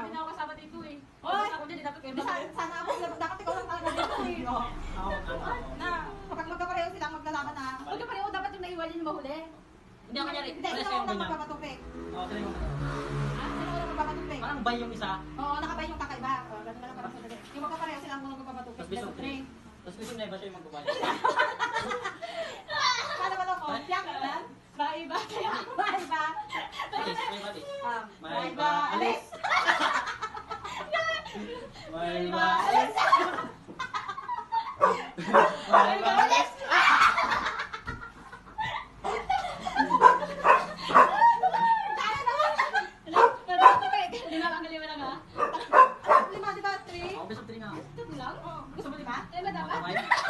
Hindi na ako kasama dito eh. Hoy! Basta ako dyan, dapat kayo Sana ako, dapat ikaw lang talaga dito eh. Na, kapag magkapareho silang maglalaban na. Huwag ka pareho, dapat yung naiwan yung mahuli. Hindi ako kanyari. Hindi, sino ang magpapatupik? Oo, sila yung Sino ang magpapatupik? parang bay yung isa. Oo, nakabay yung kakaiba. Ganun na lang parang sandali. Yung magkapareho silang unang magpapatupik. Tapos bisog Best of three. Tapos gusto na iba siya yung magbabayad. Paano ba ako? Siya ka ba? Ba-iba kaya. Bye ba? Alis, may bati. Bye ba? Alis! May ba? Alis! May ba? Alis! Lima ang lima lang ha. Lima, di ba? Three? Ako, bisog 3 nga ako. Ito lang? Gusto mo lima? Eh, ba dapat? Okay.